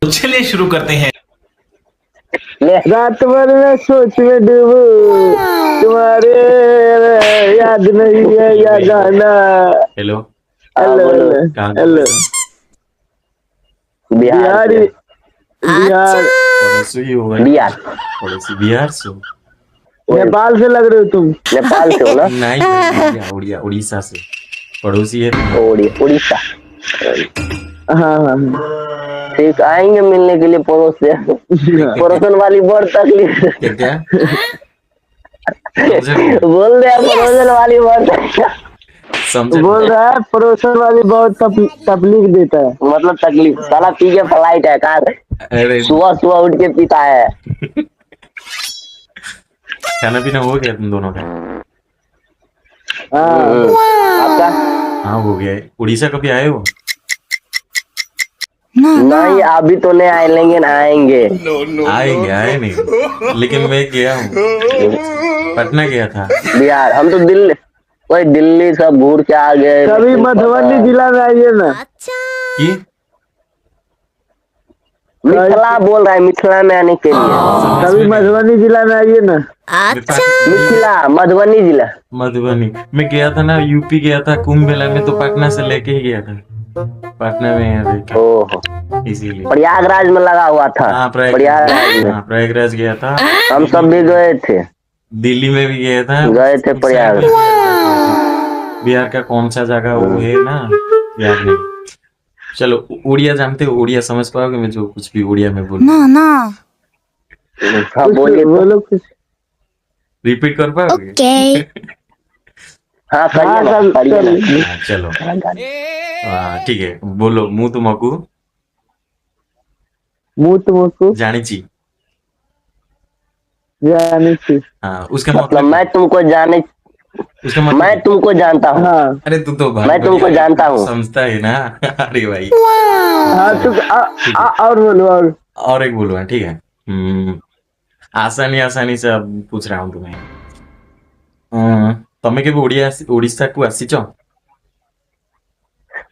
तो चलिए शुरू करते हैं। रात भर मैं सोच में डूबूं, तुम्हारे याद नहीं है या गाना। हेलो, हेलो हेलो कहाँ हेलो। बिहार बिहारी से। बिहार पड़ोसी ही होगा। बिहार पड़ोसी बिहार से हो? नेपाल से लग रहे हो तुम। नेपाल से हो ना? नहीं भाई, उड़िया उड़ीसा से पड़ोसी है। उड़ीसा। हाँ हाँ ठीक, आएंगे मिलने के लिए पड़ोस से। पड़ोसन वाली बहुत तकलीफ। क्या क्या समझे? बोल रहे हैं पड़ोसन वाली बहुत समझे? बोल रहा है पड़ोसन वाली बहुत तकलीफ देता है। मतलब तकलीफ, साला पी के फ्लाइट है का? अरे सुबह सुबह उठ के पीता है। खाना पीना हो गया तुम दोनों का? आपका? हाँ हो गया है। उड़ीसा कभी आए हो? नहीं अभी तो नहीं आए, लेकिन आएंगे। आएंगे, आए नहीं, लेकिन मैं गया हूँ, पटना गया था। बिहार, हम तो दिल्ली, कोई दिल्ली सब घूर के आ गए। कभी मधुबनी जिला में आइए ना। कि मिथिला बोल रहा है, मिथिला में आने के लिए। कभी मधुबनी जिला में आइए ना। मिथिला मधुबनी जिला। मधुबनी मैं गया था ना, यूपी गया था कुंभ मेला में, तो पटना से लेके ही गया था। पटना में है देखा, ओहो, इसीलिए। प्रयागराज में लगा हुआ था। हाँ प्रयागराज में प्रयागराज गया था। हम सब भी गए थे। दिल्ली में भी गया था। गए थे प्रयागराज। बिहार का कौन सा जगह वो है ना, याद नहीं। चलो, उड़िया जानते हो? उड़िया समझ पाओगे मैं जो कुछ भी उड़िया में बोलूं? हाँ बोलिए, बोलो कुछ। रिपीट कर पाओगे? हाँ करिए ना, करिए ना। हाँ, चलो ठीक है, बोलो। मुँह तुमको मुँह तुमको जानिची। जाने की। हाँ, उसका मतलब मैं तुमको जाने, उसका मतलब मैं तुमको जानता हूँ। हाँ अरे तू तो भाई मैं तुमको जानता हूँ। समझता है ना। अरे भाई, हाँ तुम और बोलो और एक बोलो, ठीक है। आसानी आसानी से अब पूछ रहा हूँ तुम्हें। तमें केबे उड़ीसा को आसीच?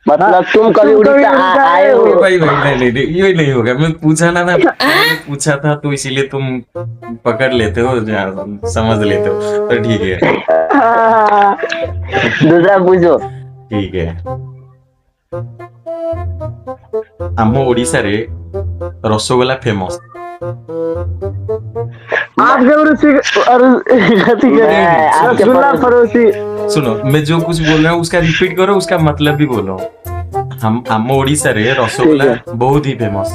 मतलब तुम कभी उड़ीसा आए हो? भाई नहीं, ये नहीं होगा। मैं पूछा ना पूछा था तो इसीलिए तुम पकड़ लेते हो, समझ लेते हो, तो ठीक है। दूसरा पूछो। ठीक है। आम ओडिशा रे रसगोला फेमस। आपके रसगुल्ला पड़ोसी। सुनो, मैं जो कुछ बोल रहा हूँ उसका रिपीट करो, उसका मतलब भी बोलो। हम ओडिशा रे रसगोला बहुत ही फेमस।